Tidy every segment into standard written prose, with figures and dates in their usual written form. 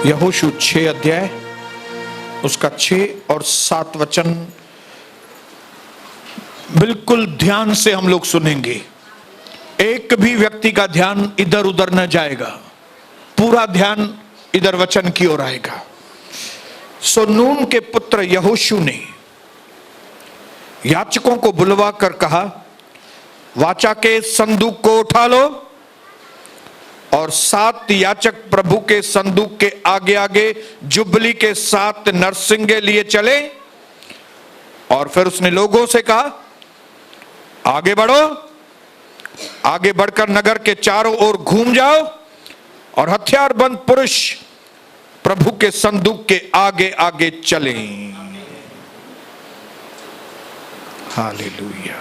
यहोशू 6 अध्याय उसका 6 और 7 वचन बिल्कुल ध्यान से हम लोग सुनेंगे। एक भी व्यक्ति का ध्यान इधर उधर न जाएगा, पूरा ध्यान इधर वचन की ओर आएगा। सो नून के पुत्र यहोशू ने याजकों को बुलवा कर कहा, वाचा के संदूक को उठा लो। और 7 याजक प्रभु के संदूक के आगे आगे जुबली के 7 नरसिंगे लिए चले। और फिर उसने लोगों से कहा, आगे बढ़ो, आगे बढ़कर नगर के चारों ओर घूम जाओ और हथियारबंद पुरुष प्रभु के संदूक के आगे आगे चले। हालेलुया।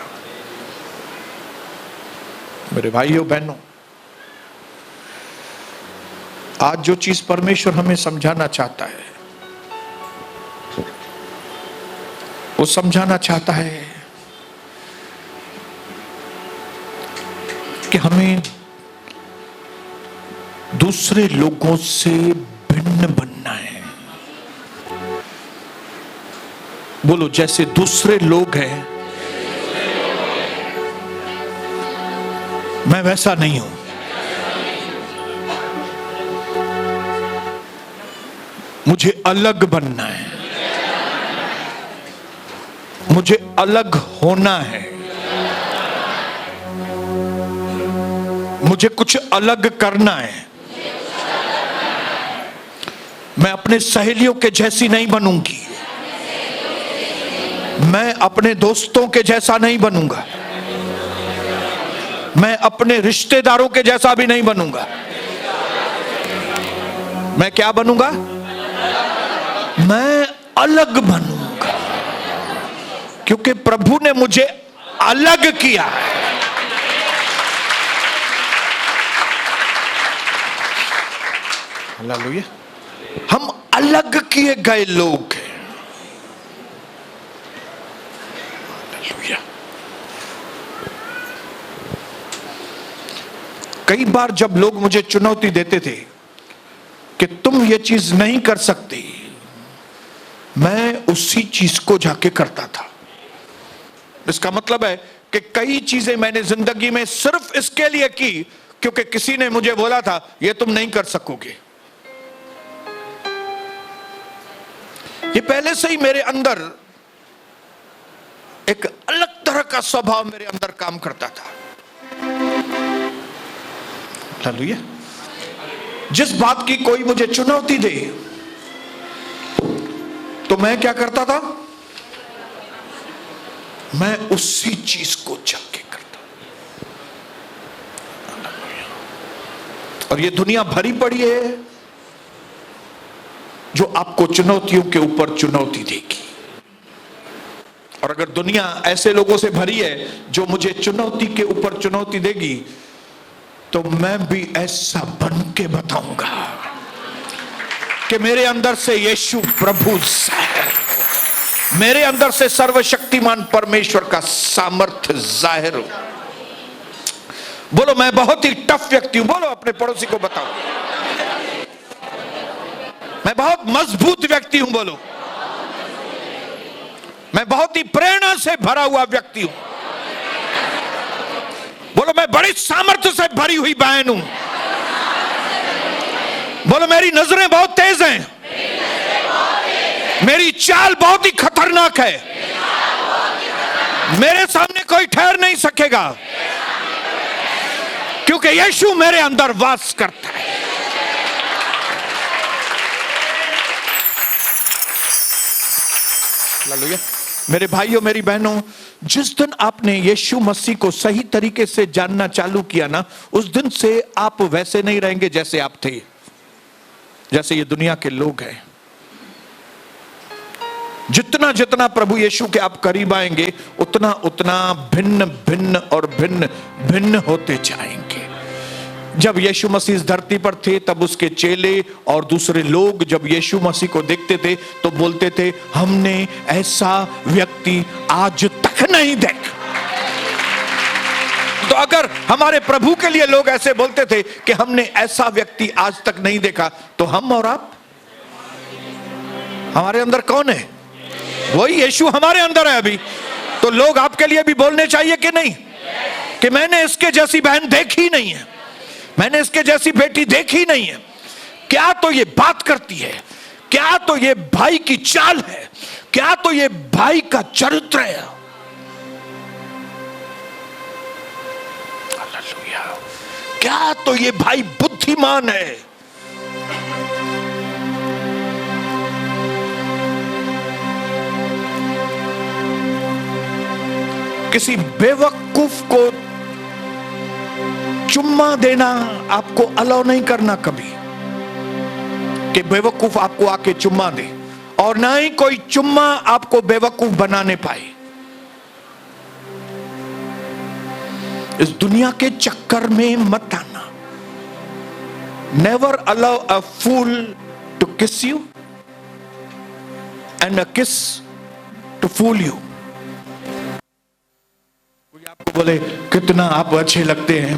मेरे भाइयों बहनों, आज जो चीज परमेश्वर हमें समझाना चाहता है, वो समझाना चाहता है कि हमें दूसरे लोगों से भिन्न बनना है। बोलो, जैसे दूसरे लोग हैं मैं वैसा नहीं हूं। मुझे अलग बनना है, मुझे अलग होना है, मुझे कुछ अलग करना है। मैं अपने सहेलियों के जैसी नहीं बनूंगी, मैं अपने दोस्तों के जैसा नहीं बनूंगा, मैं अपने रिश्तेदारों के जैसा भी नहीं बनूंगा। मैं क्या बनूंगा? मैं अलग बनूंगा, क्योंकि प्रभु ने मुझे अलग किया है। हालेलुया। हम अलग किए गए लोग हैं। हालेलुया। कई बार जब लोग मुझे चुनौती देते थे कि तुम ये चीज नहीं कर सकती, मैं उसी चीज को जाके करता था। इसका मतलब है कि कई चीजें मैंने जिंदगी में सिर्फ इसके लिए की क्योंकि किसी ने मुझे बोला था ये तुम नहीं कर सकोगे। ये पहले से ही मेरे अंदर एक अलग तरह का स्वभाव मेरे अंदर काम करता था। हालेलुया। जिस बात की कोई मुझे चुनौती दे तो मैं क्या करता था? मैं उसी चीज को जाके करता। और ये दुनिया भरी पड़ी है जो आपको चुनौतियों के ऊपर चुनौती देगी। और अगर दुनिया ऐसे लोगों से भरी है जो मुझे चुनौती के ऊपर चुनौती देगी, तो मैं भी ऐसा बन के बताऊंगा कि मेरे अंदर से यीशु प्रभु जाहिर, मेरे अंदर से सर्वशक्तिमान परमेश्वर का सामर्थ्य जाहिर हो। बोलो, मैं बहुत ही टफ व्यक्ति हूं। बोलो, अपने पड़ोसी को बताओ, मैं बहुत मजबूत व्यक्ति हूं। बोलो, मैं बहुत ही प्रेरणा से भरा हुआ व्यक्ति हूं। बोलो, मैं बड़ी सामर्थ्य से भरी हुई बहन हूं। बोलो, मेरी नजरें बहुत तेज हैं, मेरी चाल बहुत ही खतरनाक है, मेरे सामने कोई ठहर नहीं सकेगा क्योंकि यीशु मेरे अंदर वास करता है। हालेलुया। मेरे भाइयों, मेरी बहनों, जिस दिन आपने यीशु मसीह को सही तरीके से जानना चालू किया ना, उस दिन से आप वैसे नहीं रहेंगे जैसे आप थे, जैसे ये दुनिया के लोग हैं। जितना जितना प्रभु यीशु के आप करीब आएंगे, उतना उतना भिन्न भिन्न और भिन्न भिन्न होते जाएंगे। जब यीशु मसीह इस धरती पर थे, तब उसके चेले और दूसरे लोग जब यीशु मसीह को देखते थे तो बोलते थे, हमने ऐसा व्यक्ति आज तक नहीं देखा। तो अगर हमारे प्रभु के लिए लोग ऐसे बोलते थे कि हमने ऐसा व्यक्ति आज तक नहीं देखा, तो हम और आप हमारे अंदर कौन है? वही यीशु हमारे अंदर है अभी। तो लोग आपके लिए भी बोलने चाहिए कि नहीं कि मैंने इसके जैसी बहन देखी नहीं है, मैंने इसके जैसी बेटी देखी नहीं है। क्या तो ये बात करती है, क्या तो ये भाई की चाल है, क्या तो ये भाई का चरित्र है। हालेलुया। क्या तो ये भाई बुद्धिमान है। किसी बेवकूफ को चुम्मा देना आपको अलाउ नहीं करना कभी, कि बेवकूफ आपको आके चुम्मा दे, और ना ही कोई चुम्मा आपको बेवकूफ बनाने पाए। इस दुनिया के चक्कर में मत आना। Never allow a fool to kiss you and a kiss to fool you. कोई आपको बोले कितना आप अच्छे लगते हैं,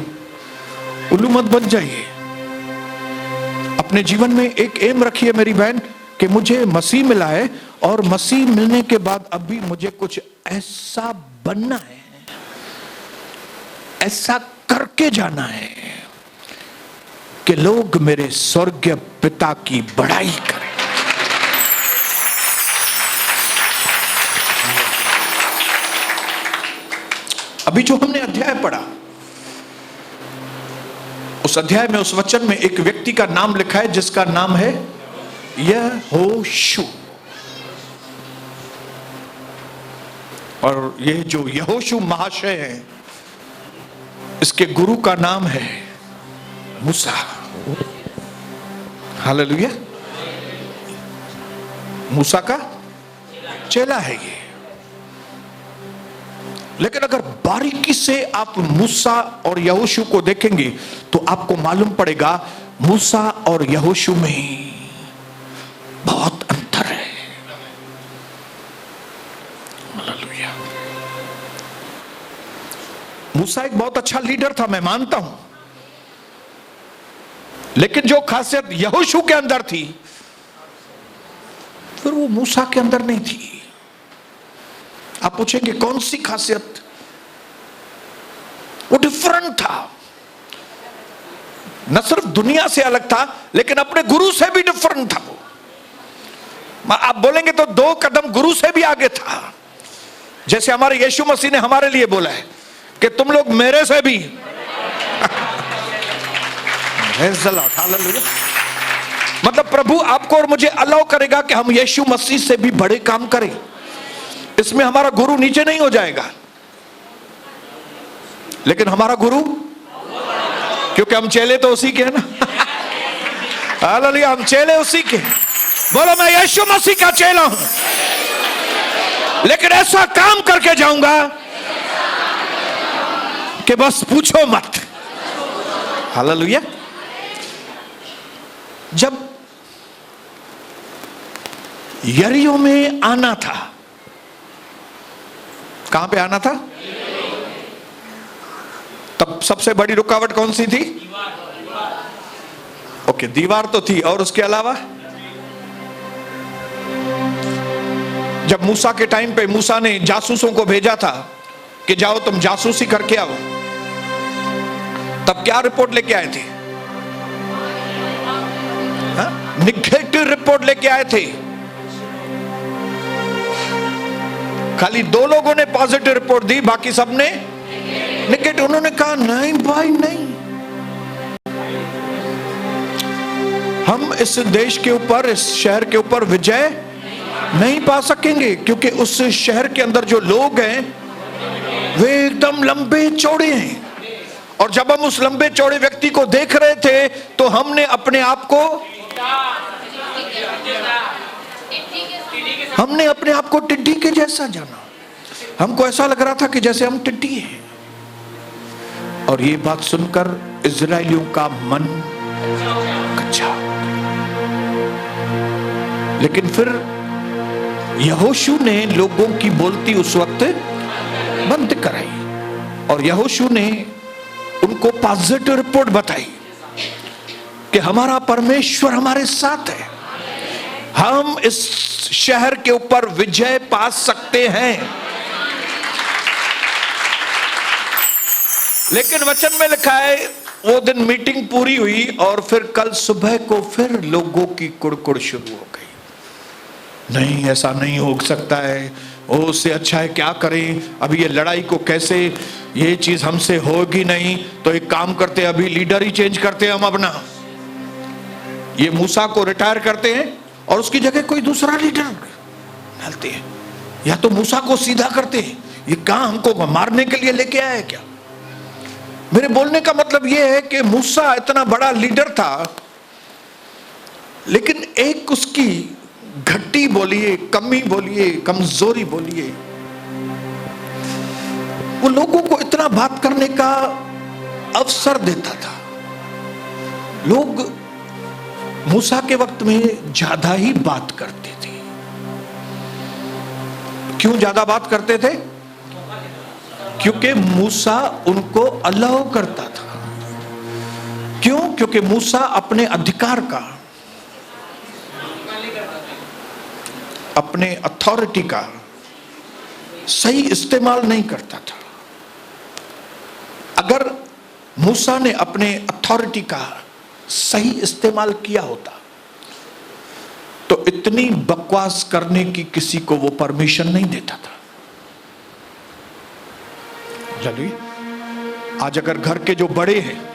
उल्लू मत बन जाइए। अपने जीवन में एक एम रखिए मेरी बहन कि मुझे मसीह मिला है, और मसीह मिलने के बाद अभी मुझे कुछ ऐसा बनना है, ऐसा करके जाना है कि लोग मेरे स्वर्गीय पिता की बड़ाई करें। अभी जो हमने अध्याय पढ़ा, उस अध्याय में, उस वचन में एक व्यक्ति का नाम लिखा है जिसका नाम है यहोशू। और ये जो यहोशू महाशय है, इसके गुरु का नाम है मूसा। हालेलुया। मूसा का चेला है ये। लेकिन अगर बारीकी से आप मूसा और यहोशू को देखेंगे तो आपको मालूम पड़ेगा मूसा और यहोशू में बहुत अंतर है। हालेलुया। मूसा एक बहुत अच्छा लीडर था, मैं मानता हूं, लेकिन जो खासियत यहोशू के अंदर थी फिर वो मूसा के अंदर नहीं थी। आप पूछेंगे कौन सी खासियत? वो डिफरेंट था, न सिर्फ दुनिया से अलग था लेकिन अपने गुरु से भी डिफरेंट था वो। आप बोलेंगे तो 2 कदम गुरु से भी आगे था। जैसे हमारे यीशु मसीह ने हमारे लिए बोला है कि तुम लोग मेरे से भी मतलब प्रभु आपको और मुझे अलाउ करेगा कि हम यीशु मसीह से भी बड़े काम करें। इसमें हमारा गुरु नीचे नहीं हो जाएगा, लेकिन हमारा गुरु, क्योंकि हम चेले तो उसी के हैं ना। हालेलुया। हम चेले उसी के। बोलो मैं यीशु मसीह का चेला हूं, लेकिन ऐसा काम करके जाऊंगा कि बस पूछो मत। हालेलुया। जब यरीहो में आना था, कहां पे आना था? तब सबसे बड़ी रुकावट कौन सी थी? ओके, दीवार तो थी, और उसके अलावा जब मूसा के टाइम पे मूसा ने जासूसों को भेजा था कि जाओ तुम जासूसी करके आओ, तब क्या रिपोर्ट लेके आए थे? निगेटिव रिपोर्ट लेके आए थे। खाली 2 लोगों ने पॉजिटिव रिपोर्ट दी, बाकी सब ने निगेटिव। उन्होंने कहा नहीं भाई नहीं, हम इस देश के ऊपर, इस शहर के ऊपर विजय नहीं पा सकेंगे, क्योंकि उस शहर के अंदर जो लोग हैं वे एकदम लंबे चौड़े हैं। और जब हम उस लंबे चौड़े व्यक्ति को देख रहे थे तो हमने अपने आप को टिड्डी के जैसा जाना। हमको ऐसा लग रहा था कि जैसे हम टिड्डी हैं। और ये बात सुनकर इजराइलियों का मन कच्चा। लेकिन फिर यहोशू ने लोगों की बोलती उस वक्त बंद कराई, और यहोशू ने उनको पॉजिटिव रिपोर्ट बताई कि हमारा परमेश्वर हमारे साथ है। हम इस शहर के ऊपर विजय पा सकते हैं। लेकिन वचन में लिखा है वो दिन मीटिंग पूरी हुई और फिर कल सुबह को फिर लोगों की कुड़कुड़ शुरू हो गई। नहीं, ऐसा नहीं हो सकता है, ओ उससे अच्छा है क्या करें, अभी ये लड़ाई को कैसे, ये चीज हमसे होगी नहीं, तो एक काम करते हैं, अभी लीडर ही चेंज करते हैं हम अपना। ये मूसा को रिटायर करते हैं और उसकी जगह कोई दूसरा लीडर डालते हैं, या तो मूसा को सीधा करते हैं। ये कहां हमको मारने के लिए लेके आया है क्या? मेरे बोलने का मतलब यह है कि मूसा इतना बड़ा लीडर था, लेकिन एक उसकी घटी बोलिए, कमी बोलिए, कमजोरी बोलिए, वो लोगों को इतना बात करने का अवसर देता था। लोग मूसा के वक्त में ज्यादा ही बात करते थे। क्यों ज्यादा बात करते थे? क्योंकि मूसा उनको अलाउ करता था। क्यों? क्योंकि मूसा अपने अधिकार का, अपने अथॉरिटी का सही इस्तेमाल नहीं करता था। अगर मूसा ने अपने अथॉरिटी का सही इस्तेमाल किया होता तो इतनी बकवास करने की किसी को वो परमिशन नहीं देता था। चलिए, आज अगर घर के जो बड़े हैं,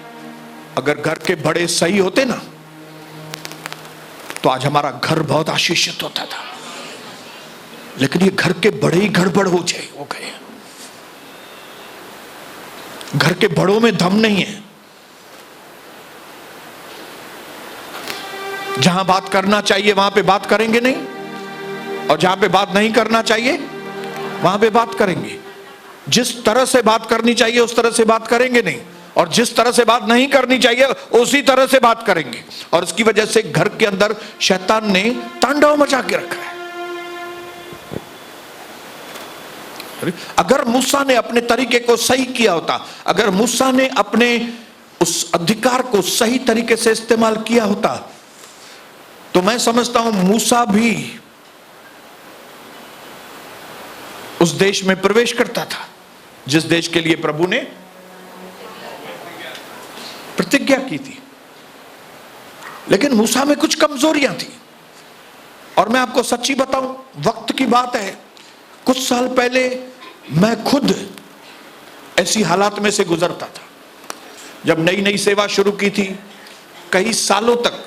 अगर घर के बड़े सही होते ना, तो आज हमारा घर बहुत आशीषित होता था। लेकिन ये घर के बड़े ही गड़बड़ हो गए। घर के बड़ों में दम नहीं है। जहां बात करना चाहिए वहां पे बात करेंगे नहीं, और जहां पे बात नहीं करना चाहिए वहां पे बात करेंगे। जिस तरह से बात करनी चाहिए उस तरह से बात करेंगे नहीं, और जिस तरह से बात नहीं करनी चाहिए उसी तरह से बात करेंगे। और इसकी वजह से घर के अंदर शैतान ने तांडव मचा के रखा है। अगर मूसा ने अपने तरीके को सही किया होता, अगर मूसा ने अपने उस अधिकार को सही तरीके से इस्तेमाल किया होता, तो मैं समझता हूं मूसा भी उस देश में प्रवेश करता था जिस देश के लिए प्रभु ने प्रतिज्ञा की थी। लेकिन मूसा में कुछ कमजोरियां थी। और मैं आपको सच्ची बताऊं, वक्त की बात है, कुछ साल पहले मैं खुद ऐसी हालात में से गुजरता था। जब नई नई सेवा शुरू की थी, कई सालों तक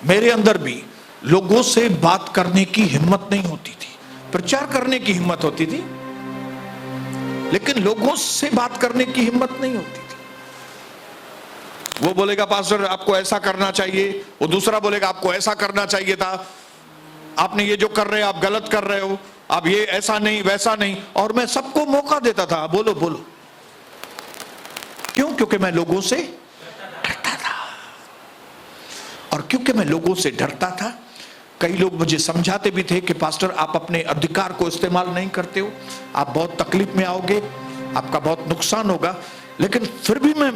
मेरे अंदर भी लोगों से बात करने की हिम्मत नहीं होती थी। प्रचार करने की हिम्मत होती थी, लेकिन लोगों से बात करने की हिम्मत नहीं होती थी। वो बोलेगा पास्टर आपको ऐसा करना चाहिए, वो दूसरा बोलेगा आपको ऐसा करना चाहिए था, आपने ये जो कर रहे हो आप गलत कर रहे हो, आप ये ऐसा नहीं वैसा नहीं। और मैं सबको मौका देता था, बोलो बोलो। क्यों? क्योंकि मैं लोगों से डरता था। और क्योंकि मैं लोगों से डरता था, कई लोग मुझे समझाते भी थे कि पास्टर आप अपने अधिकार को इस्तेमाल नहीं करते हो, आप बहुत तकलीफ में आओगे, आपका बहुत नुकसान होगा। लेकिन फिर भी मैं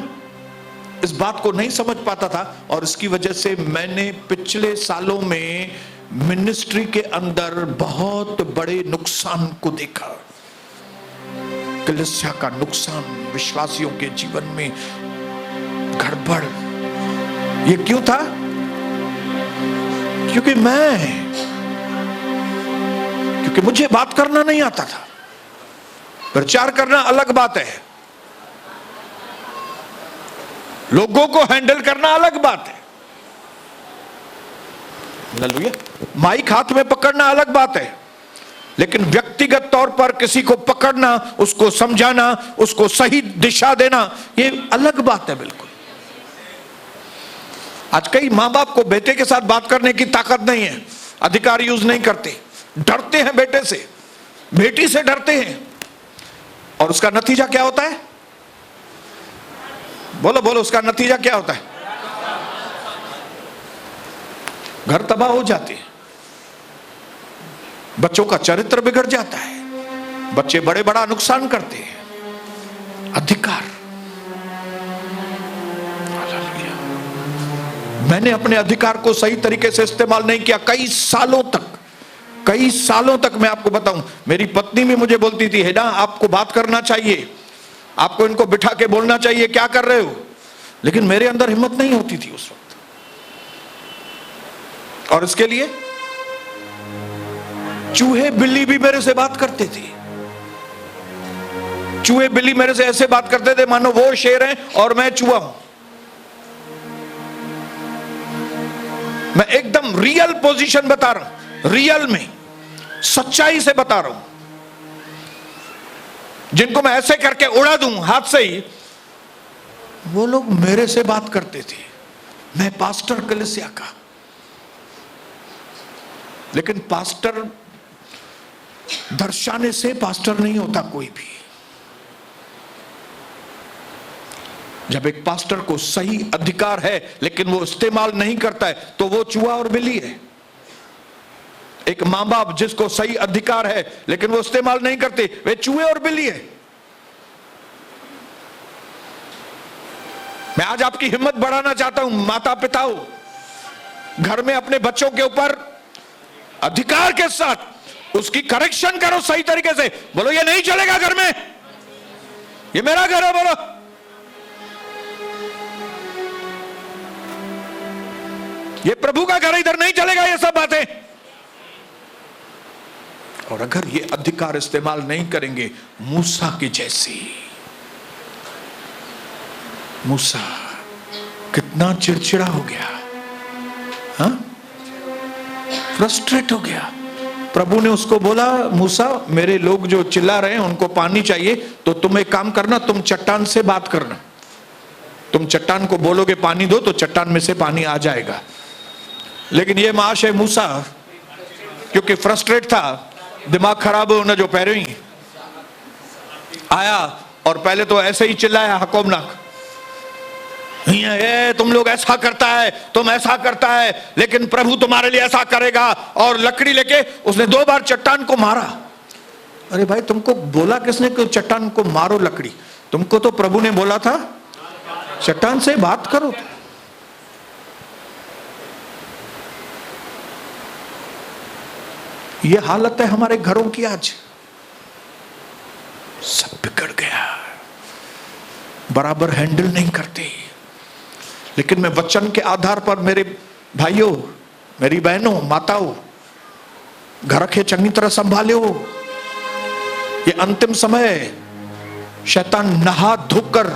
इस बात को नहीं समझ पाता था, और इसकी वजह से मैंने पिछले सालों में मिनिस्ट्री के अंदर बहुत बड़े नुकसान को देखा। कलीसिया का नुकसान, विश्वासियों के जीवन में गड़बड़। ये क्यों था? क्योंकि मुझे बात करना नहीं आता था। प्रचार करना अलग बात है, लोगों को हैंडल करना अलग बात है। हालेलुया। माइक हाथ में पकड़ना अलग बात है, लेकिन व्यक्तिगत तौर पर किसी को पकड़ना, उसको समझाना, उसको सही दिशा देना, ये अलग बात है बिल्कुल। आज कई मां बाप को बेटे के साथ बात करने की ताकत नहीं है, अधिकार यूज नहीं करते, डरते हैं बेटे से, बेटी से डरते हैं। और उसका नतीजा क्या होता है? बोलो बोलो, उसका नतीजा क्या होता है? घर तबाह हो जाते हैं, बच्चों का चरित्र बिगड़ जाता है, बच्चे बड़े बड़ा नुकसान करते अधिकार। मैंने अपने अधिकार को सही तरीके से इस्तेमाल नहीं किया कई सालों तक मैं आपको बताऊं, मेरी पत्नी भी मुझे बोलती थी, हेडा आपको बात करना चाहिए, आपको इनको बिठा के बोलना चाहिए, क्या कर रहे हो? लेकिन मेरे अंदर हिम्मत नहीं होती थी उस वक्त। और इसके लिए चूहे बिल्ली भी मेरे से बात करते थे। चूहे बिल्ली मेरे से ऐसे बात करते थे मानो वो शेर हैं और मैं चूहा हूं। मैं एकदम रियल पोजीशन बता रहा हूं, रियल में सच्चाई से बता रहा हूं। जिनको मैं ऐसे करके उड़ा दूं हाथ से ही, वो लोग मेरे से बात करते थे। मैं पास्टर कलीसिया का, लेकिन पास्टर दर्शाने से पास्टर नहीं होता कोई भी। जब एक पास्टर को सही अधिकार है लेकिन वो इस्तेमाल नहीं करता है तो वो चूहा और बिल्ली है। एक मां बाप जिसको सही अधिकार है लेकिन वो इस्तेमाल नहीं करते, वे चूहे और बिल्ली है। मैं आज आपकी हिम्मत बढ़ाना चाहता हूं, माता पिताओं, घर में अपने बच्चों के ऊपर अधिकार के साथ उसकी करेक्शन करो सही तरीके से। बोलो ये नहीं चलेगा घर में, ये मेरा घर है। बोलो ये प्रभु का घर है, इधर नहीं चलेगा ये सब बातें। और अगर ये अधिकार इस्तेमाल नहीं करेंगे, मूसा के जैसे, मूसा कितना चिड़चिड़ा हो गया, हाँ, फ्रस्ट्रेट हो गया। प्रभु ने उसको बोला, मूसा मेरे लोग जो चिल्ला रहे हैं उनको पानी चाहिए, तो तुम एक काम करना, तुम चट्टान से बात करना। तुम चट्टान को बोलोगे पानी दो तो चट्टान में से पानी आ जाएगा। लेकिन ये महाशय मूसा क्योंकि फ्रस्ट्रेट था, दिमाग खराब होना, जो पैरों ही आया और पहले तो ऐसे ही चिल्लाया हकौमनाक, ये तुम लोग ऐसा करता है, तुम ऐसा करता है, लेकिन प्रभु तुम्हारे लिए ऐसा करेगा। और लकड़ी लेके उसने 2 बार चट्टान को मारा। अरे भाई तुमको बोला किसने कि चट्टान को मारो लकड़ी? तुमको तो प्रभु ने बोला था चट्टान से बात करो। ये हालत है हमारे घरों की आज। सब बिगड़ गया, बराबर हैंडल नहीं करते। लेकिन मैं वचन के आधार पर, मेरे भाइयों, मेरी बहनों, माताओं, घर के चंगी तरह संभालो। ये अंतिम समय है, शैतान नहा धोकर,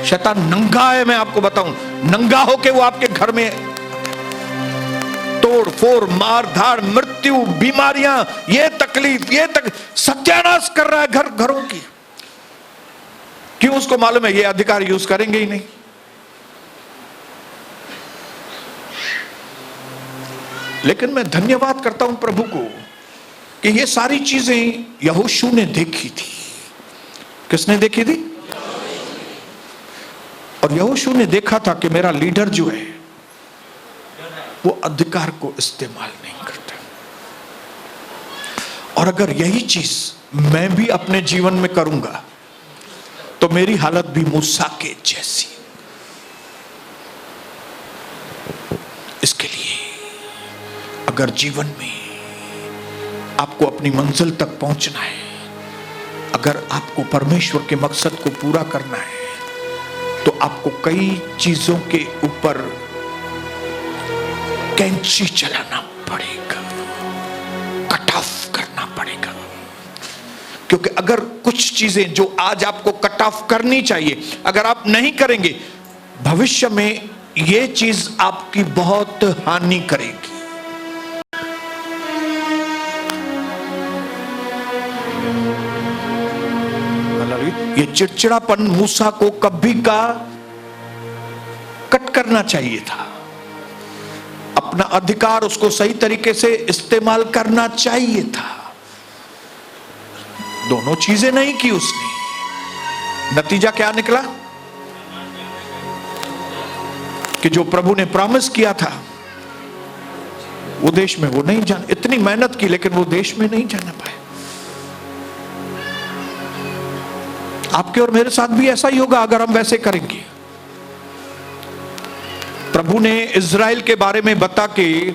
शैतान नंगा है। मैं आपको बताऊं, नंगा होके वो आपके घर में तोड़ फोड़, मार धाड़, मृत्यु, बीमारियां, ये तकलीफ, सत्यानाश कर रहा है घरों की। क्यों? उसको मालूम है ये अधिकार यूज करेंगे ही नहीं। लेकिन मैं धन्यवाद करता हूं प्रभु को कि ये सारी चीजें यहोशू ने देखी थी। किसने देखी थी? और यहोशू ने देखा था कि मेरा लीडर जो है वो अधिकार को इस्तेमाल नहीं करता। और अगर यही चीज मैं भी अपने जीवन में करूंगा तो मेरी हालत भी मूसा के जैसी। इसके लिए अगर जीवन में आपको अपनी मंजिल तक पहुंचना है, अगर आपको परमेश्वर के मकसद को पूरा करना है, तो आपको कई चीजों के ऊपर कैंची चलाना पड़ेगा, कट ऑफ करना पड़ेगा। क्योंकि अगर कुछ चीजें जो आज आपको कट ऑफ करनी चाहिए, अगर आप नहीं करेंगे, भविष्य में ये चीज आपकी बहुत हानि करेगी। ये चिड़चिड़ापन मूसा को कभी का कट करना चाहिए था। अपना अधिकार उसको सही तरीके से इस्तेमाल करना चाहिए था। दोनों चीजें नहीं की उसने। नतीजा क्या निकला कि जो प्रभु ने प्रॉमिस किया था वो देश में वो नहीं जान, इतनी मेहनत की लेकिन वो देश में नहीं जाना पाए। आपके और मेरे साथ भी ऐसा ही होगा अगर हम वैसे करेंगे। प्रभु ने इज़राइल के बारे में बता के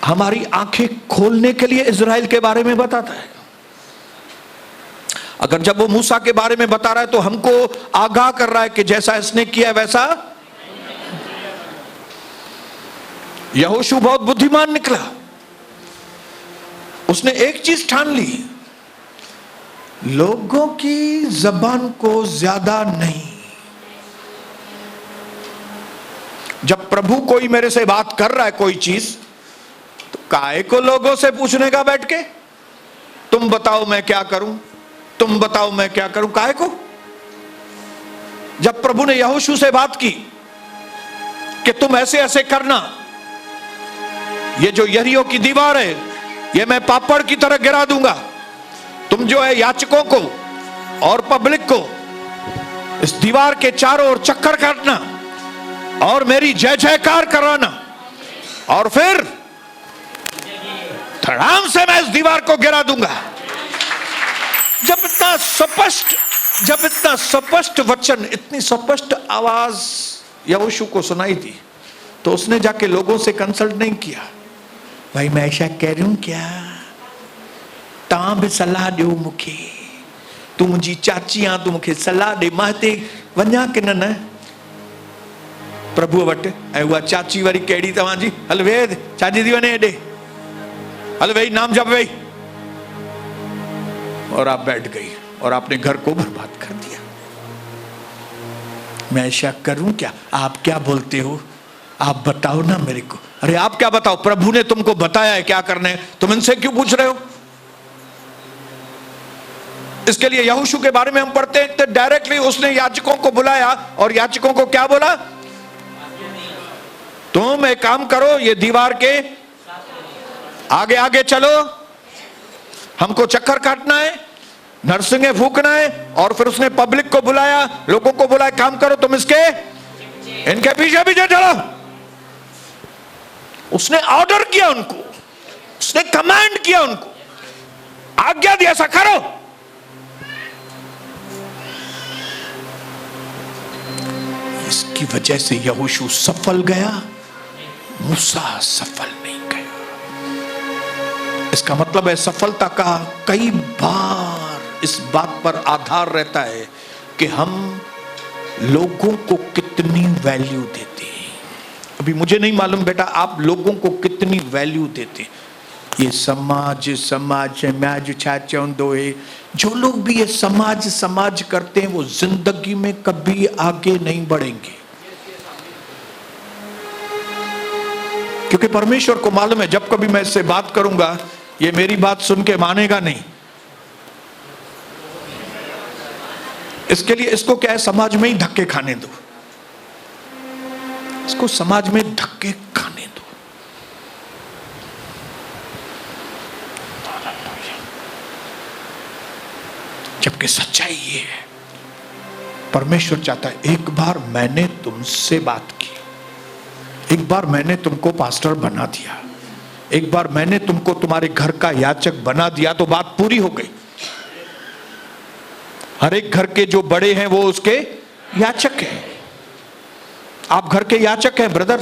हमारी आंखें खोलने के लिए इज़राइल के बारे में बताता है। अगर जब वो मूसा के बारे में बता रहा है तो हमको आगाह कर रहा है कि जैसा इसने किया वैसा। यहोशू बहुत बुद्धिमान निकला, उसने एक चीज ठान ली, लोगों की जबान को ज्यादा नहीं। जब प्रभु कोई मेरे से बात कर रहा है कोई चीज, तो काहे को लोगों से पूछने का बैठ के, तुम बताओ मैं क्या करूं, तुम बताओ मैं क्या करूं, काहे को। जब प्रभु ने यहोशू से बात की कि तुम ऐसे ऐसे करना, ये जो यरीहो की दीवार है ये मैं पापड़ की तरह गिरा दूंगा, तुम जो है याचकों को और पब्लिक को इस दीवार के चारों ओर चक्कर काटना और मेरी जय जयकार कराना, और फिर धड़ाम से मैं इस दीवार को गिरा दूंगा। जब इतना स्पष्ट वचन, इतनी स्पष्ट आवाज यहोशू को सुनाई थी, तो उसने जाके लोगों से कंसल्ट नहीं किया, भाई मैं ऐसा कह रही हूं क्या, ता भी सलाह दो मुखे, तू मुझी चाची आ, तू मुखे सलाह दे, मां हिते वञा कि न। प्रभु वटि, ऐं उहा चाची वरी कहिड़ी तव्हांजी, हल वेद छाजी थी वञे हेॾे, हल वेही नाम जप वेही, और आप बैठ गई और आपने घर को बर्बाद कर दिया। मैं ऐसा करूं क्या, आप क्या बोलते हो, आप बताओ ना मेरे को। अरे आप क्या बताओ, प्रभु ने तुमको बताया है क्या करना है, तुम इनसे क्यों पूछ रहे हो। इसके लिए यहोशू के बारे में हम पढ़ते हैं तो डायरेक्टली उसने याजकों को बुलाया और याजकों को क्या बोला, तुम एक काम करो, ये दीवार के आगे आगे चलो, हमको चक्कर काटना है, नरसिंगे फूकना है। और फिर उसने पब्लिक को बुलाया, लोगों को बुलाया, काम करो तुम इनके पीछे पीछे चलो। उसने ऑर्डर किया उनको, उसने कमांड किया उनको, आज्ञा दी ऐसा करो। इसकी वजह से यहोशू सफल गया, मूसा सफल नहीं गया। इसका मतलब है सफलता का कई बार इस बात पर आधार रहता है कि हम लोगों को कितनी वैल्यू देते हैं। अभी मुझे नहीं मालूम बेटा आप लोगों को कितनी वैल्यू देते। ये समाज मैं छा चवंदो है, जो लोग भी ये समाज करते हैं वो जिंदगी में कभी आगे नहीं बढ़ेंगे, क्योंकि परमेश्वर को मालूम है जब कभी मैं इससे बात करूंगा ये मेरी बात सुन के मानेगा नहीं। इसके लिए इसको क्या है, समाज में ही धक्के खाने दो, इसको समाज में धक्के खाने दो। जबकि सच्चाई ये है, परमेश्वर चाहता है एक बार मैंने तुमसे बात की, एक बार मैंने तुमको पास्टर बना दिया, एक बार मैंने तुमको तुम्हारे घर का याचक बना दिया तो बात पूरी हो गई। हर एक घर के जो बड़े हैं वो उसके याचक हैं। आप घर के याचक हैं ब्रदर,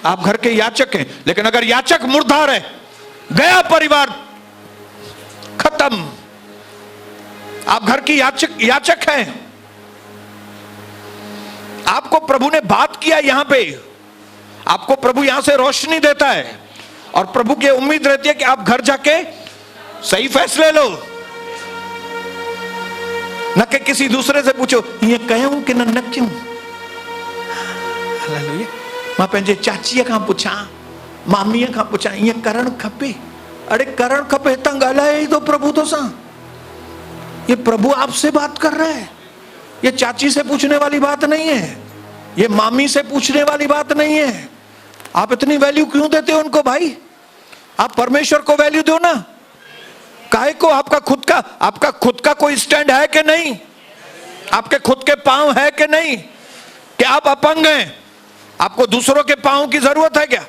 आप घर के याचक हैं। लेकिन अगर याचक मुर्दार है, गया परिवार खत्म। आप घर की याचक हैं। आपको प्रभु ने बात किया, यहां पे आपको प्रभु यहां से रोशनी देता है और प्रभु की उम्मीद रहती है कि आप घर जाके सही फैसले लो, न कि किसी दूसरे से पूछो ये कहूं कि न क्यों। हालेलुया। मां पंहिंजे चाचीअ खां पुछां, मामीअ खां पुछां ये करण खपे। अरे करण खपे, हितां ॻाल्हाए ई तो प्रभु तो सां। ये प्रभु आपसे बात कर रहा है, ये चाची से पूछने वाली बात नहीं है, ये मामी से पूछने वाली बात नहीं है। आप इतनी वैल्यू क्यों देते हो उनको भाई? आप परमेश्वर को वैल्यू दो ना। काहे को? आपका खुद का कोई स्टैंड है कि नहीं? आपके खुद के पांव है कि नहीं? कि आप अपंग हैं, आपको दूसरों के पांव की जरूरत है क्या?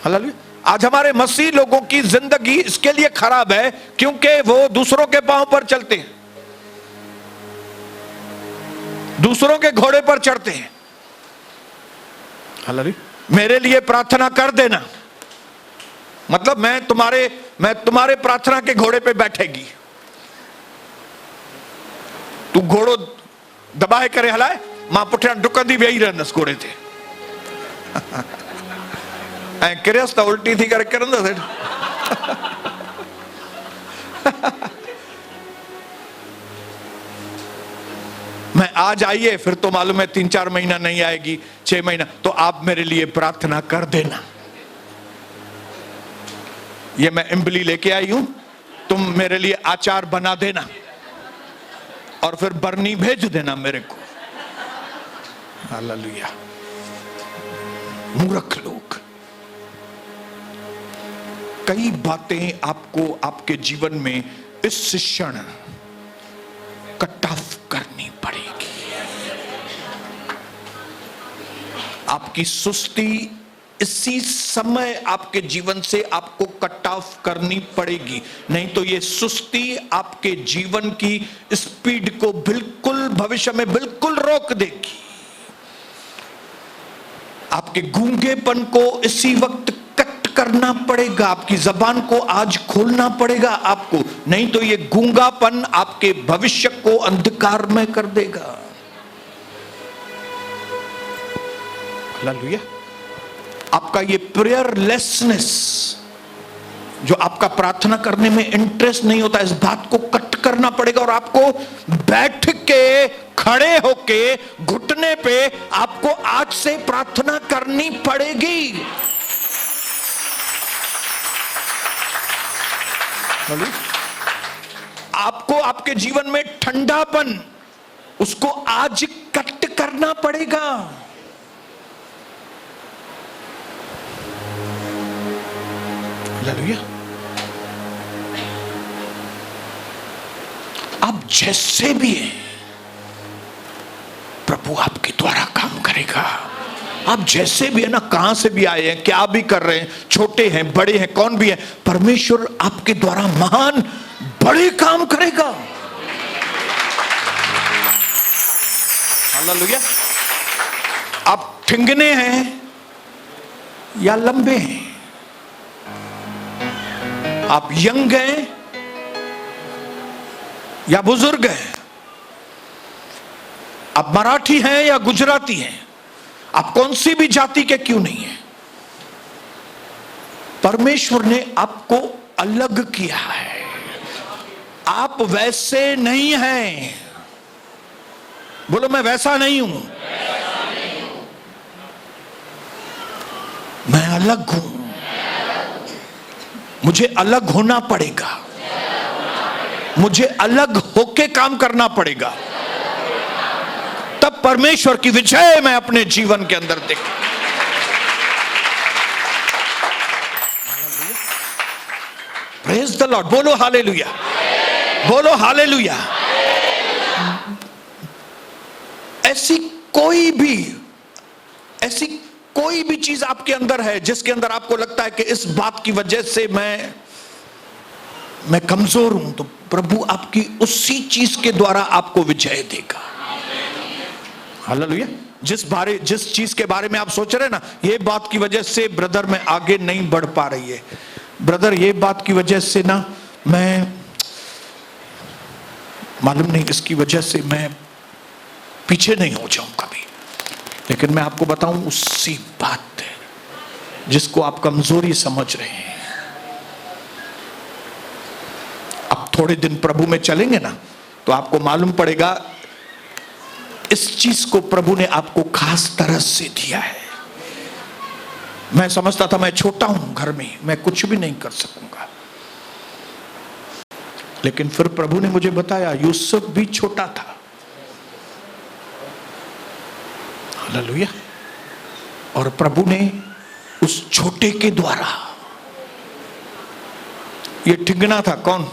हालेलुया। आज हमारे मसीह लोगों की जिंदगी इसके लिए खराब है क्योंकि वो दूसरों के पांव पर चलते हैं, दूसरों के घोड़े पर चढ़ते हैं। हालेलुया। मेरे लिए प्रार्थना कर देना, मतलब मैं तुम्हारे प्रार्थना के घोड़े पे बैठेगी। तू घोड़ो दबाए करे हलाए, मां पुठिया डुकंदी वेही रहंदसि घोड़े ते ऐं किरियसि त उल्टी थी करे किरंदसि। मैं आज आइए, फिर तो मालूम है 3-4 महीना नहीं आएगी, 6 महीना, तो आप मेरे लिए प्रार्थना कर देना। ये मैं इमली लेके आई हूं, तुम मेरे लिए आचार बना देना और फिर बरनी भेज देना मेरे को। हालेलुया। मूर्ख लोग, कई बातें आपको आपके जीवन में इस क्षण कट ऑफ करनी पड़ेगी। आपकी सुस्ती इसी समय आपके जीवन से आपको कट ऑफ करनी पड़ेगी, नहीं तो ये सुस्ती आपके जीवन की स्पीड को बिल्कुल भविष्य में बिल्कुल रोक देगी। आपके गूंगेपन को इसी वक्त कट करना पड़ेगा, आपकी जबान को आज खोलना पड़ेगा आपको, नहीं तो ये गूंगापन आपके भविष्य को अंधकार में कर देगा। हालेलुया। आपका ये प्रेयरलेसनेस, जो आपका प्रार्थना करने में इंटरेस्ट नहीं होता, इस बात को कट करना पड़ेगा और आपको बैठ के, खड़े होके, घुटने पे आपको आज से प्रार्थना करनी पड़ेगी। आपको आपके जीवन में ठंडापन, उसको आज कट करना पड़ेगा। हालेलुया। आप जैसे भी हैं, प्रभु आपके द्वारा काम करेगा। आप जैसे भी है ना, कहां से भी आए हैं, क्या भी कर रहे हैं, छोटे हैं, बड़े हैं, कौन भी है, परमेश्वर आपके द्वारा महान बड़े काम करेगा। हालेलुया। आप ठिंगने हैं या लंबे हैं, आप यंग हैं या बुजुर्ग हैं, आप मराठी हैं या गुजराती हैं, आप कौन सी भी जाति के क्यों नहीं हैं, परमेश्वर ने आपको अलग किया है। आप वैसे नहीं हैं। बोलो, मैं वैसा नहीं हूं, मैं अलग हूं। मुझे अलग होना पड़ेगा, मुझे अलग होके काम करना पड़ेगा, तब परमेश्वर की विजय मैं अपने जीवन के अंदर देखूं। Praise the Lord. बोलो हालेलुया, बोलो हालेलुया। ऐसी कोई भी चीज आपके अंदर है जिसके अंदर आपको लगता है कि इस बात की वजह से मैं कमजोर हूं, तो प्रभु आपकी उसी चीज के द्वारा आपको विजय देगा। हालेलुया। जिस चीज के बारे में आप सोच रहे हैं ना, ये बात की वजह से ब्रदर मैं आगे नहीं बढ़ पा रही है, ब्रदर ये बात की वजह से ना मैं मालूम नहीं, इसकी वजह से मैं पीछे नहीं हो जाऊं कभी, लेकिन मैं आपको बताऊं उसी बात है जिसको आप कमजोरी समझ रहे हैं। अब थोड़े दिन प्रभु में चलेंगे ना, तो आपको मालूम पड़ेगा इस चीज को प्रभु ने आपको खास तरह से दिया है। मैं समझता था मैं छोटा हूं घर में, मैं कुछ भी नहीं कर सकूंगा, लेकिन फिर प्रभु ने मुझे बताया यूसुफ भी छोटा था। हालेलुया। और प्रभु ने उस छोटे के द्वारा, ये ठिंगना था कौन?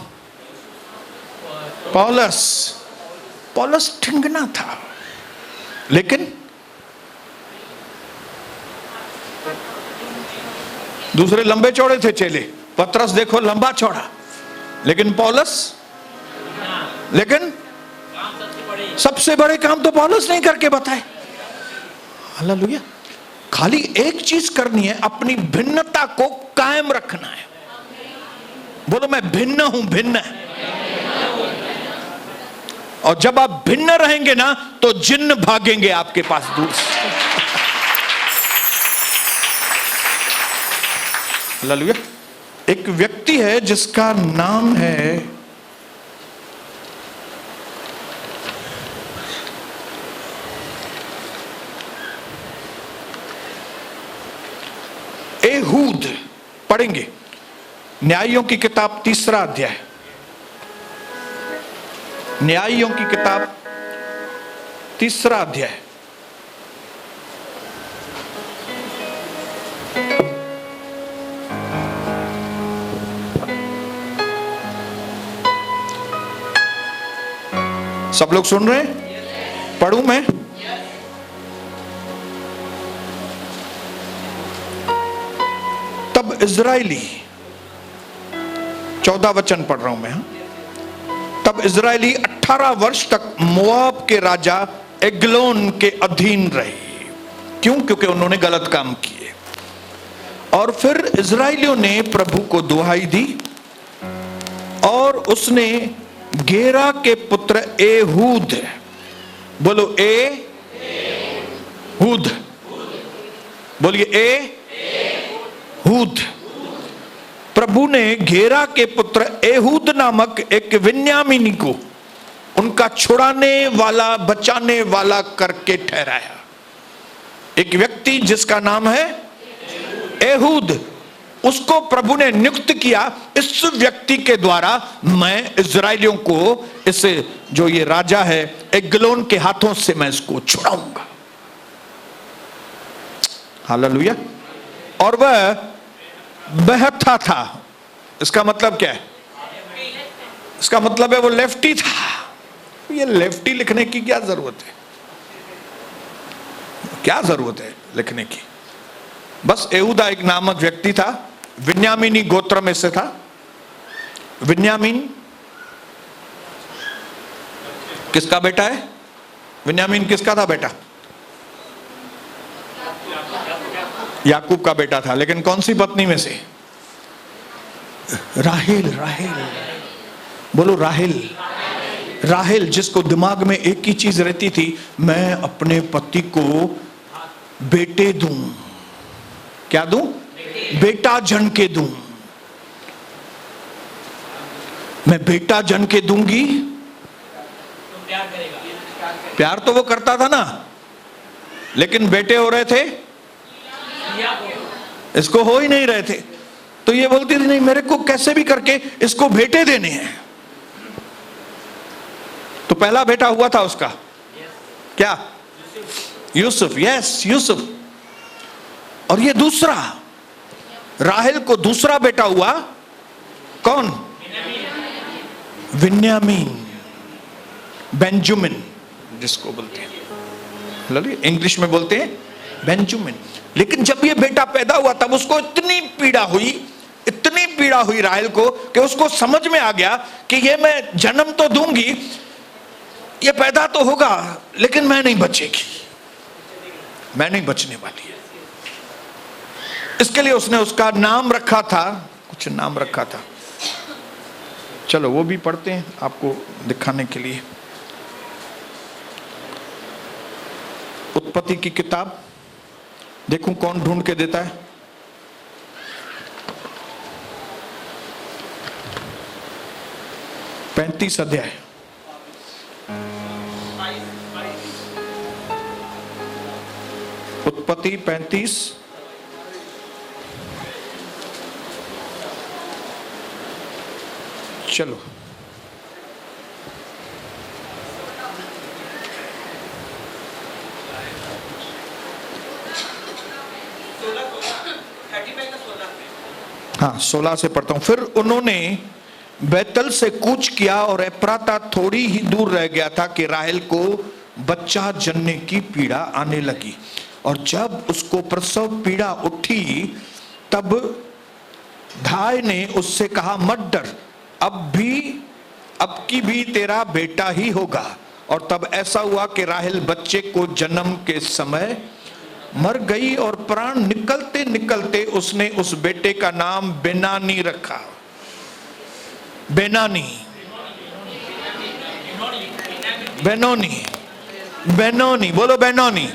पौलुस ठिंगना था, लेकिन दूसरे लंबे चौड़े थे चेले। पतरस देखो लंबा चौड़ा, लेकिन पौलुस, लेकिन सबसे बड़े काम तो पौलुस नहीं करके बताए। हालेलुया। खाली एक चीज करनी है, अपनी भिन्नता को कायम रखना है। बोलो मैं भिन्न हूं, भिन्न। और जब आप भिन्न रहेंगे ना तो जिन्न भागेंगे आपके पास दूर से। हालेलुया। एक व्यक्ति है जिसका नाम है एहूद। पढ़ेंगे न्यायियों की किताब 3 अध्याय, न्यायियों की किताब 3 अध्याय। सब लोग सुन रहे हैं? पढ़ूं मैं? तब इजरायली, 14 वचन पढ़ रहा हूं मैं। तब इजरायली 18 वर्ष तक मोआब के राजा एग्लोन के अधीन रहे। क्यों? क्योंकि उन्होंने गलत काम किए। और फिर इजरायलियों ने प्रभु को दुहाई दी और उसने गेरा के पुत्र एहूद, बोलो एहूद, बोलिए एहूद। प्रभु ने गेरा के पुत्र एहूद नामक एक विन्यामीनी को उनका छुड़ाने वाला, बचाने वाला करके ठहराया। एक व्यक्ति जिसका नाम है एहूद, उसको प्रभु ने नियुक्त किया। इस व्यक्ति के द्वारा मैं इजरायलियों को, इस जो ये राजा है एग्लोन के हाथों से मैं इसको छुड़ाऊंगा। हालेलुया। और वह बहता था। इसका मतलब क्या है? इसका मतलब है वो लेफ्टी था। ये लेफ्टी लिखने की क्या जरूरत है? क्या जरूरत है लिखने की? बस एहूदा एक नामक व्यक्ति था, विन्यामीनी गोत्र में से था। विन्यामीन किसका बेटा है? विन्यामीन किसका था बेटा? याकूब का बेटा था। लेकिन कौन सी पत्नी में से? राहेल। राहेल, बोलो राहेल। राहेल, जिसको दिमाग में एक ही चीज रहती थी, मैं अपने पति को बेटे दूं। क्या दूं? बेटा जन के दूं। मैं बेटा जन के दूंगी तो प्यार करेगा। प्यार तो वो करता था ना, लेकिन बेटे हो रहे थे, इसको हो ही नहीं रहे थे। तो ये बोलती थी नहीं, मेरे को कैसे भी करके इसको बेटे देने हैं। तो पहला बेटा हुआ था उसका क्या? यूसुफ। यस, यूसुफ। और ये दूसरा, राहेल को दूसरा बेटा हुआ। कौन? विन्यामीन, बेंजुमिन जिसको बोलते हैं, इंग्लिश में बोलते हैं बेंजुमिन। लेकिन जब ये बेटा पैदा हुआ तब उसको इतनी पीड़ा हुई राहेल को कि उसको समझ में आ गया कि ये मैं जन्म तो दूंगी, ये पैदा तो होगा, लेकिन मैं नहीं बचेगी, मैं नहीं बचने वाली है। इसके लिए उसने उसका नाम रखा था, कुछ नाम रखा था। चलो वो भी पढ़ते हैं आपको दिखाने के लिए। उत्पत्ति की किताब देखूं कौन ढूंढ के देता है। पैंतीस अध्याय, उत्पत्ति 35। चलो हाँ 16 से पढ़ता हूं। फिर उन्होंने बैतल से कूच किया और एप्राता थोड़ी ही दूर रह गया था कि राहेल को बच्चा जनने की पीड़ा आने लगी। और जब उसको प्रसव पीड़ा उठी तब धाय ने उससे कहा, मत डर, अब की भी तेरा बेटा ही होगा। और तब ऐसा हुआ कि राहेल बच्चे को जन्म के समय मर गई और प्राण निकलते निकलते उसने उस बेटे का नाम बेनानी रखा। बेनानी, बेनोनी, बेनोनी, बोलो बेनोनी,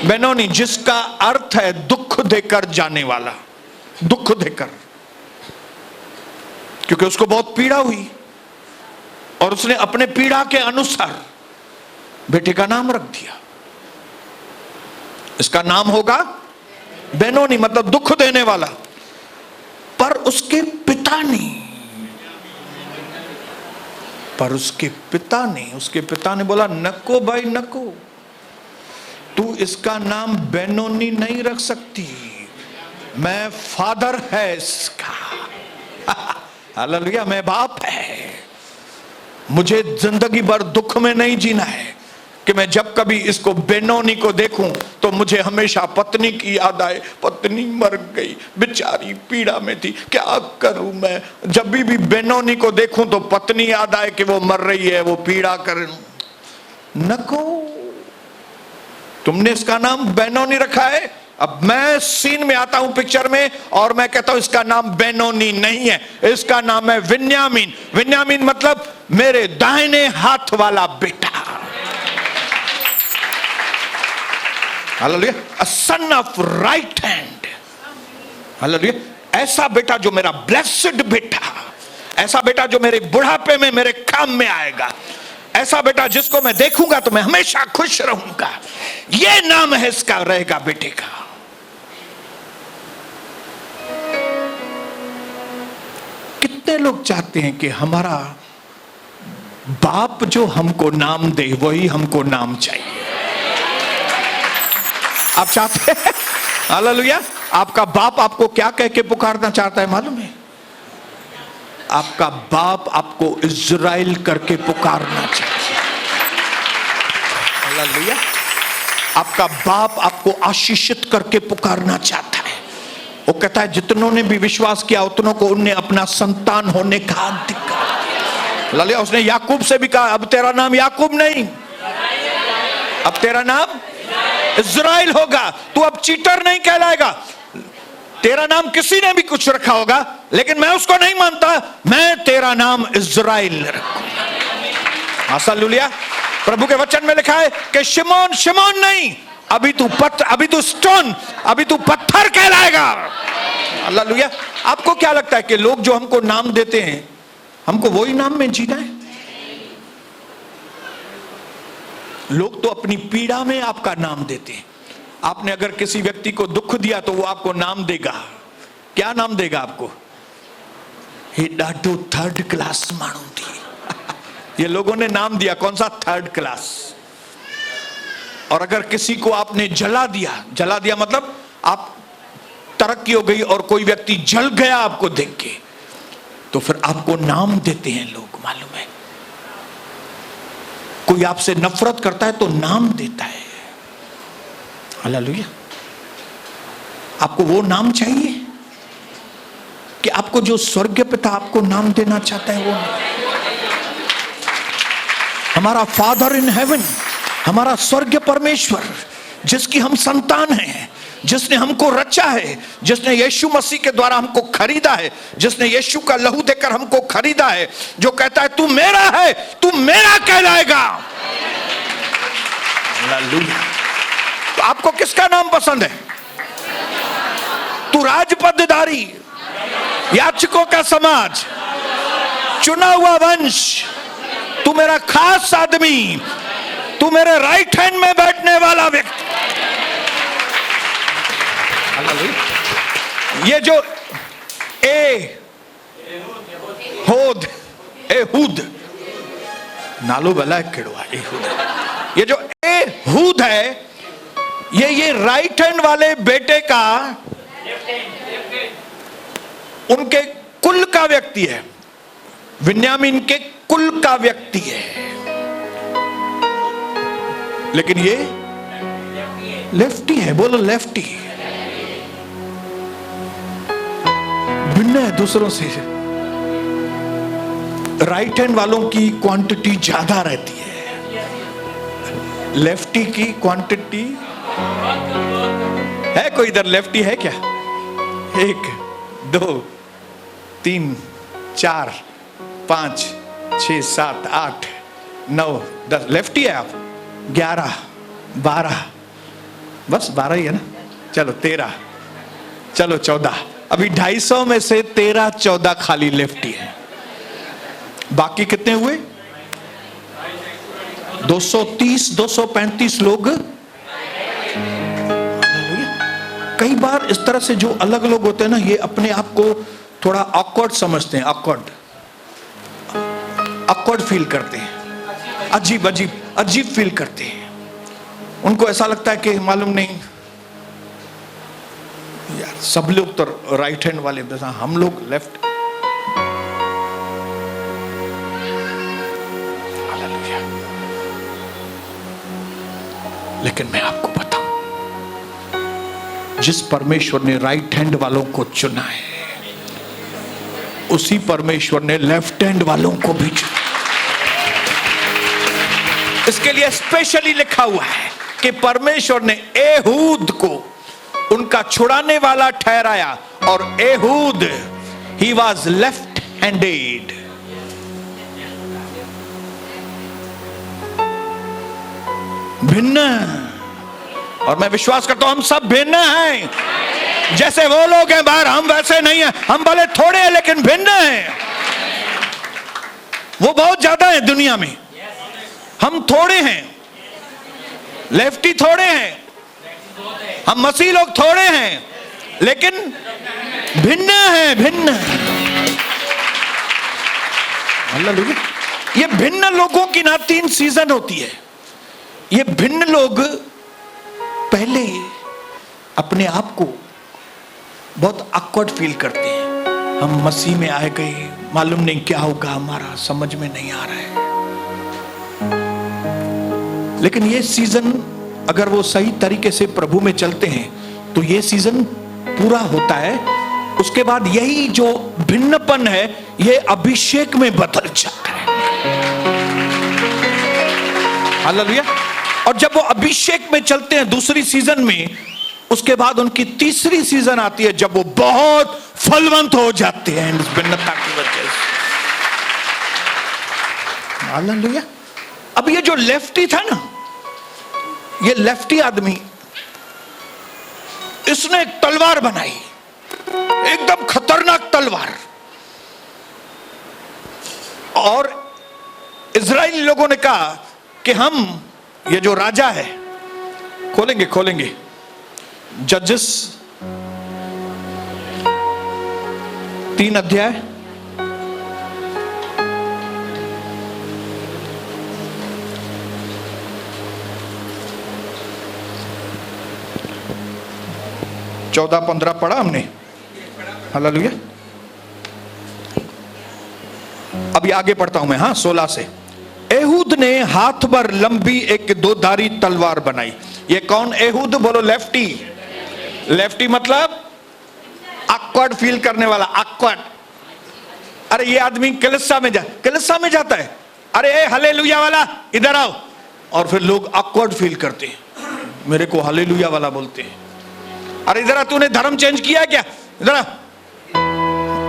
बेनोनी, जिसका अर्थ है दुख देकर जाने वाला, दुख देकर, क्योंकि उसको बहुत पीड़ा हुई और उसने अपने पीड़ा के अनुसार बेटे का नाम रख दिया। इसका नाम होगा बेनोनी, मतलब दुख देने वाला। पर उसके पिता ने बोला नको भाई नको, तू इसका नाम बेनोनी नहीं रख सकती, मैं फादर है इसका। हालेलुया, मैं बाप है, मुझे जिंदगी भर दुख में नहीं जीना है कि मैं जब कभी इसको बेनोनी को देखूं तो मुझे हमेशा पत्नी की याद आए। पत्नी मर गई, बेचारी पीड़ा में थी, क्या करूं मैं, जब भी बेनोनी को देखूं तो पत्नी याद आए कि वो मर रही है, वो पीड़ा कर। नको, तुमने इसका नाम बेनोनी रखा है। अब मैं सीन में आता हूं पिक्चर में और मैं कहता हूं इसका नाम बेनोनी नहीं है, इसका नाम है विन्यामीन। विन्यामीन मतलब मेरे दाहिने हाथ वाला बेटा। Hallelujah, a son of right hand. Hallelujah, ऐसा बेटा जो मेरा ब्लेस्ड बेटा, ऐसा बेटा जो मेरे बुढ़ापे में मेरे काम में आएगा, ऐसा बेटा जिसको मैं देखूंगा तो मैं हमेशा खुश रहूंगा। ये नाम है इसका, रहेगा बेटे का। कितने लोग चाहते हैं कि हमारा बाप जो हमको नाम दे वही हमको नाम चाहिए। आप चाहते हैं? हालेलुया, आपका बाप आपको क्या कह के पुकारना चाहता है मालूम है? आपका बाप आपको इज़राइल करके पुकारना चाहिए। हालेलुया, आपका बाप आपको आशीषित करके पुकारना चाहता है। वो कहता है जितनों ने भी विश्वास किया उतनों को उनने अपना संतान होने का अधिकार दिया। हालेलुया, उसने याकूब से भी कहा अब तेरा नाम याकूब नहीं, अब तेरा नाम इज़राइल होगा। तू अब चीटर नहीं कहलाएगा। तेरा नाम किसी ने भी कुछ रखा होगा लेकिन मैं उसको नहीं मानता, मैं तेरा नाम इज़राइल रखूंगा। हालेलुया, प्रभु के वचन में लिखा है कि शिमोन शिमोन नहीं, अभी तू स्टोन, अभी तू पत्थर कहलाएगा। हालेलुया, आपको क्या लगता है कि लोग जो हमको नाम देते हैं हमको वही नाम में जीना है? लोग तो अपनी पीड़ा में आपका नाम देते हैं। आपने अगर किसी व्यक्ति को दुख दिया तो वो आपको नाम देगा। क्या नाम देगा आपको? हे डाटो थर्ड क्लास मानू थी। ये लोगों ने नाम दिया, कौन सा? Third class. और अगर किसी को आपने जला दिया मतलब आप तरक्की हो गई और कोई व्यक्ति जल गया आपको देख के, तो फिर आपको नाम देते हैं लोग, मालूम है? कोई आपसे नफरत करता है तो नाम देता है। हालेलुया, आपको वो नाम चाहिए कि आपको जो स्वर्गीय पिता आपको नाम देना चाहता है वो हमारा फादर इन हेवन, हमारा स्वर्गीय परमेश्वर जिसकी हम संतान हैं, जिसने हमको रचा है, जिसने यीशु मसीह के द्वारा हमको खरीदा है, जिसने यीशु का लहू देकर हमको खरीदा है, जो कहता है तू मेरा है, तू मेरा कहलाएगा। हालेलुया, तो आपको किसका नाम पसंद है? तू राजपदधारी, याचकों का समाज, चुना हुआ वंश, तू मेरा खास आदमी, तू मेरे राइट हैंड में बैठने वाला व्यक्ति। ये जो एहूद नालो भला केड़वा, एहूद, ये जो एहूद है ये राइट हैंड वाले बेटे का, उनके कुल का व्यक्ति है, विन्यामीन के कुल का व्यक्ति है, लेकिन ये लेफ्टी है। बोलो लेफ्टी, भिन्न है दूसरों से। राइट हैंड वालों की क्वांटिटी ज्यादा रहती है, लेफ्टी की क्वांटिटी है कोई इधर लेफ्टी है क्या? 1 2 3 4 5 6 7 8 9 10 लेफ्टी है आप? 11 12 बस 12 ही है ना? चलो 13, चलो 14। अभी 250 में से 13 14 खाली लेफ्टी है। बाकी कितने हुए? 230 235 लोग। कई बार इस तरह से जो अलग लोग होते हैं ना, ये अपने आप को थोड़ा ऑकवर्ड समझते हैं, ऑकवर्ड फील करते हैं, अजीब अजीब अजीब फील करते हैं। उनको ऐसा लगता है कि मालूम नहीं यार, सब लोग तो राइट हैंड वाले, हम लोग लेफ्ट। लेकिन मैं आपको बताऊं, जिस परमेश्वर ने राइट हैंड वालों को चुना है, उसी परमेश्वर ने लेफ्ट हैंड वालों को भी चुना। इसके लिए स्पेशली लिखा हुआ है कि परमेश्वर ने एहूद को उनका छुड़ाने वाला ठहराया, और Ehud he was left handed. भिन्न, और मैं विश्वास करता हूं हम सब भिन्न हैं। जैसे वो लोग हैं बाहर, हम वैसे नहीं हैं। हम भले थोड़े हैं लेकिन भिन्न हैं। वो बहुत ज्यादा है दुनिया में, हम थोड़े हैं। लेफ्टी थोड़े हैं, हम मसीह लोग थोड़े हैं, लेकिन भिन्न है, भिन्न। ये भिन्न लोगों की ना 3 सीजन होती है। ये भिन्न लोग पहले अपने आप को बहुत ऑकवर्ड फील करते हैं। हम मसीह में आए गए, मालूम नहीं क्या होगा हमारा, समझ में नहीं आ रहा है। लेकिन ये सीजन अगर वो सही तरीके से प्रभु में चलते हैं तो ये सीजन पूरा होता है। उसके बाद यही जो भिन्नपन है ये अभिषेक में बदल जाता है। हालेलुया। और जब वो अभिषेक में चलते हैं दूसरी सीजन में, उसके बाद उनकी तीसरी सीजन आती है जब वो बहुत फलवंत हो जाते हैं इस भिन्नता की वजह से। हालेलुया। अब ये जो लेफ्टी था ना, ये लेफ्टी आदमी, इसने एक तलवार बनाई, एकदम खतरनाक तलवार। और इजराइली लोगों ने कहा कि हम ये जो राजा है, खोलेंगे जजेस 3 अध्याय, चौदह 15 पढ़ा हमने। हालेलुया। अभी आगे पढ़ता हूं मैं। हाँ, 16 से। एहूद ने हाथ भर लंबी एक 2धारी तलवार बनाई। ये कौन एहूद? बोलो लेफ्टी। लेफ्टी मतलब ऑकवर्ड फील करने वाला, ऑकवर्ड। अरे ये आदमी कलिसिया में जाता है, अरे ए हालेलुया वाला इधर आओ, और फिर लोग ऑकवर्ड फील करते हैं, मेरे को हालेलुया वाला बोलते हैं। अरे इधर आ, तूने धर्म चेंज किया है क्या? इधर आ।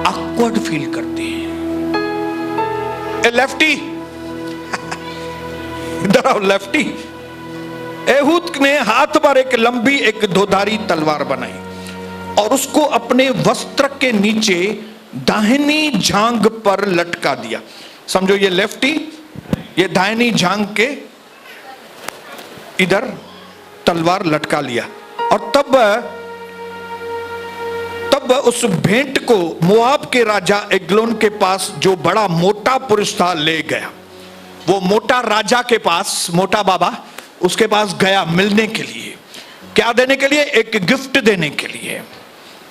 ऑकवर्ड फील करते हैं। ए लेफ्टी इधर आओ, लेफ्टी। एहूद ने हाथ पर एक लंबी एक 2धारी तलवार बनाई और उसको अपने वस्त्र के नीचे दाहिनी जांघ पर लटका दिया। समझो ये लेफ्टी, ये दाहिनी जांघ के इधर तलवार लटका लिया। और तब उस भेंट को मोआब के राजा एग्लोन के पास, जो बड़ा मोटा पुरुष था, ले गया। वो मोटा राजा के पास, मोटा बाबा, उसके पास गया मिलने के लिए। क्या देने के लिए? एक गिफ्ट देने के लिए।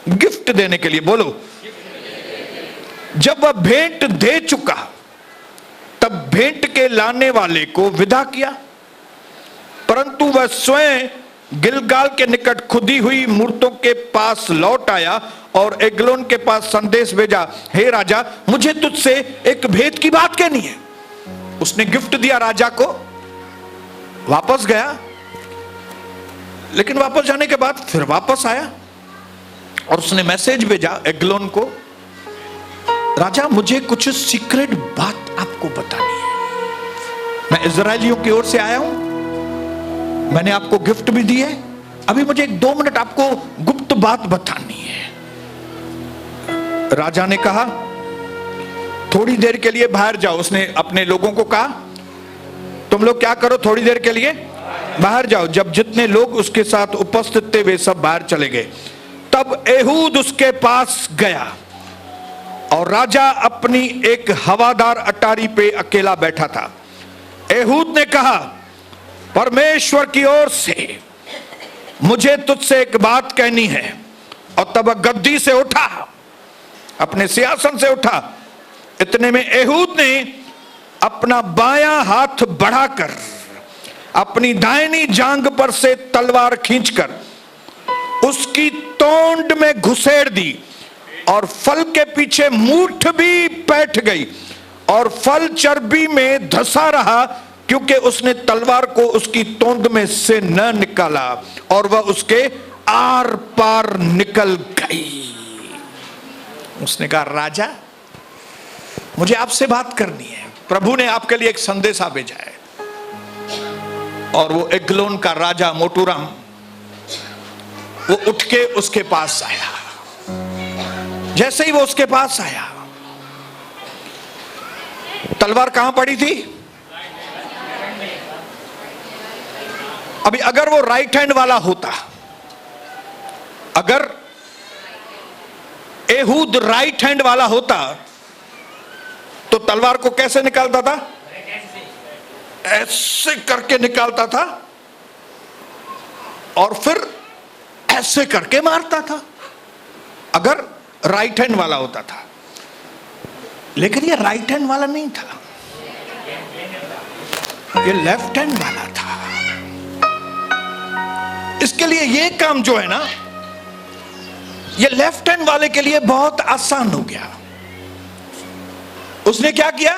गिफ्ट देने के लिए, बोलो। जब वह भेंट दे चुका तब भेंट के लाने वाले को विदा किया, परंतु वह स्वयं गिलगाल के निकट खुदी हुई मूर्तों के पास लौट आया और एग्लोन के पास संदेश भेजा, हे राजा, मुझे तुझसे एक भेद की बात कहनी है। उसने गिफ्ट दिया राजा को, वापस गया, लेकिन वापस जाने के बाद फिर वापस आया और उसने मैसेज भेजा एग्लोन को, राजा मुझे कुछ सीक्रेट बात आपको बतानी है। मैं इजराइलियों की ओर से आया हूं, मैंने आपको गिफ्ट भी दी है, अभी मुझे 1-2 मिनट आपको गुप्त बात बतानी है। राजा ने कहा थोड़ी देर के लिए बाहर जाओ। उसने अपने लोगों को कहा तुम लोग क्या करो, थोड़ी देर के लिए बाहर जाओ। जब जितने लोग उसके साथ उपस्थित थे वे सब बाहर चले गए, तब एहूद उसके पास गया और राजा अपनी एक हवादार अटारी पे अकेला बैठा था। एहूद ने कहा परमेश्वर की ओर से मुझे तुझसे एक बात कहनी है। और तब गद्दी से उठा, अपने सिंहासन से उठा। इतने में एहूद ने अपना बायां हाथ बढ़ाकर अपनी दाहिनी जांघ पर से तलवार खींचकर उसकी तोंड में घुसेड़ दी और फल के पीछे मूठ भी बैठ गई और फल चर्बी में धंसा रहा, क्योंकि उसने तलवार को उसकी तोंद में से न निकाला और वह उसके आर पार निकल गई। उसने कहा राजा मुझे आपसे बात करनी है, प्रभु ने आपके लिए एक संदेशा भेजा है। और वो एग्लोन का राजा मोटूराम वो उठ के उसके पास आया। जैसे ही वो उसके पास आया, तलवार कहां पड़ी थी? अभी अगर वो राइट हैंड वाला होता, अगर एहूद राइट हैंड वाला होता तो तलवार को कैसे निकालता था? ऐसे करके निकालता था और फिर ऐसे करके मारता था, अगर राइट हैंड वाला होता था। लेकिन ये राइट हैंड वाला नहीं था, ये लेफ्ट हैंड वाला था। इसके लिए ये काम जो है ना, ये लेफ्ट हैंड वाले के लिए बहुत आसान हो गया। उसने क्या किया?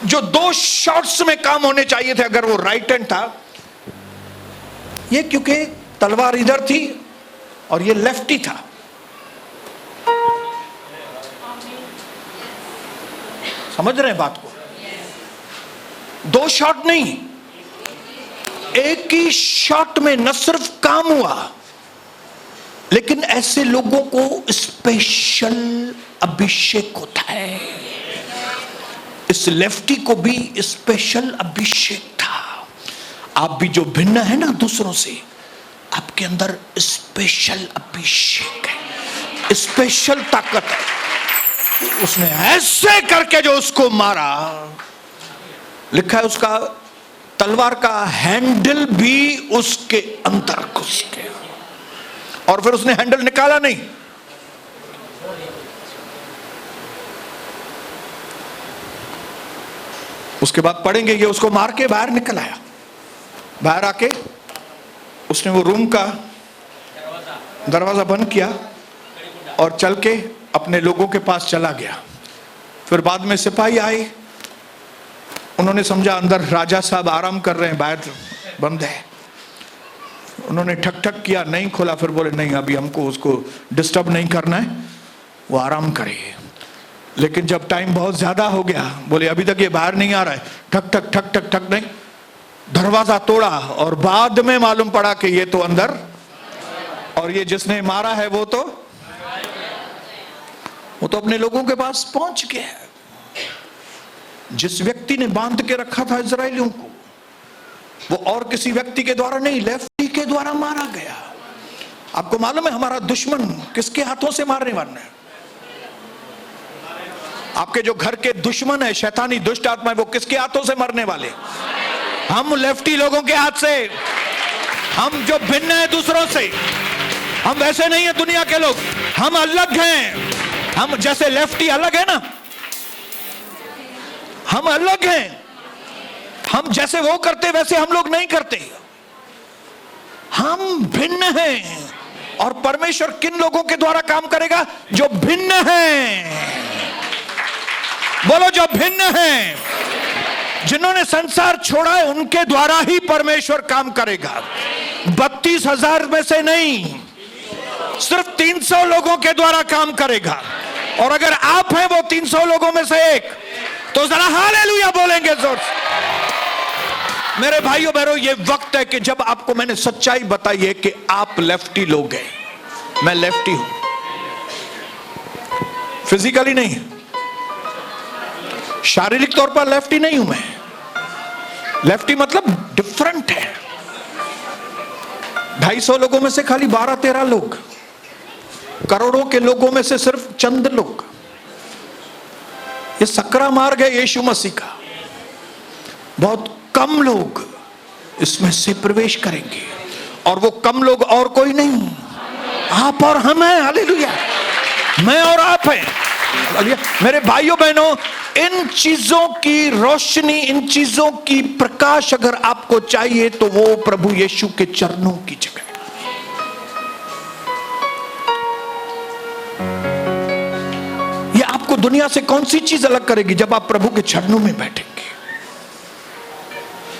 जो 2 शॉट्स में काम होने चाहिए थे, अगर वो राइट हैंड था, ये क्योंकि तलवार इधर थी और ये लेफ्टी था, समझ रहे हैं बात को? 2 शॉट नहीं, एक ही शॉट में न सिर्फ काम हुआ, लेकिन ऐसे लोगों को स्पेशल अभिषेक होता है। इस लेफ्टी को भी स्पेशल अभिषेक था। आप भी जो भिन्न है ना दूसरों से, आपके अंदर स्पेशल अभिषेक है, स्पेशल ताकत है। उसने ऐसे करके जो उसको मारा, लिखा है उसका तलवार का हैंडल भी उसके अंदर घुस गया और फिर उसने हैंडल निकाला नहीं। उसके बाद पढ़ेंगे ये उसको मार के बाहर निकल आया। बाहर आके उसने वो रूम का दरवाजा बंद किया और चल के अपने लोगों के पास चला गया। फिर बाद में सिपाही आए, उन्होंने समझा अंदर राजा साहब आराम कर रहे हैं, बाहर बंद है। उन्होंने ठक ठक किया, नहीं खोला। फिर बोले नहीं, अभी हमको उसको डिस्टर्ब नहीं करना है, वो आराम करे। लेकिन जब टाइम बहुत ज्यादा हो गया, बोले अभी तक ये बाहर नहीं आ रहा है, ठक ठक ठक ठक ठक नहीं, दरवाजा तोड़ा और बाद में मालूम पड़ा कि ये तो अंदर, और ये जिसने मारा है वो तो अपने लोगों के पास पहुंच गया। जिस व्यक्ति ने बांध के रखा था इजराइलियों को, वो और किसी व्यक्ति के द्वारा नहीं, लेफ्टी के द्वारा मारा गया। आपको मालूम है हमारा दुश्मन किसके हाथों से मारने वाला है? आपके जो घर के दुश्मन है, शैतानी दुष्ट आत्मा है, वो किसके हाथों से मरने वाले? हम लेफ्टी लोगों के हाथ से। हम जो भिन्न है दूसरों से, हम वैसे नहीं है दुनिया के लोग, हम अलग हैं। हम जैसे लेफ्टी अलग है ना, हम अलग हैं। हम जैसे वो करते वैसे हम लोग नहीं करते, हम भिन्न हैं। और परमेश्वर किन लोगों के द्वारा काम करेगा? जो भिन्न हैं। बोलो, जो भिन्न हैं, जिन्होंने संसार छोड़ा है, उनके द्वारा ही परमेश्वर काम करेगा। 32,000 में से नहीं, सिर्फ 300 लोगों के द्वारा काम करेगा। और अगर आप हैं वो 300 लोगों में से एक, तो जरा हालेलुया बोलेंगे जोर से। मेरे भाइयों बहनों, ये वक्त है कि जब आपको मैंने सच्चाई बताई है कि आप लेफ्टी लोग हैं, मैं लेफ्टी हूं, फिजिकली नहीं, शारीरिक तौर पर लेफ्टी नहीं हूं मैं। लेफ्टी मतलब डिफरेंट है। 250 लोगों में से खाली 12-13 लोग, करोड़ों के लोगों में से सिर्फ चंद लोग। ये सकरा मार्ग है यीशु मसीह का। बहुत कम लोग इसमें से प्रवेश करेंगे, और वो कम लोग और कोई नहीं, आप और हम हैं। हालेलुया, मैं और आप हैं। हालेलुया। मेरे भाइयों बहनों, इन चीजों की रोशनी, इन चीजों की प्रकाश अगर आपको चाहिए तो वो प्रभु यीशु के चरणों की जगह। ये आपको दुनिया से कौन सी चीज अलग करेगी? जब आप प्रभु के चरणों में बैठेंगे।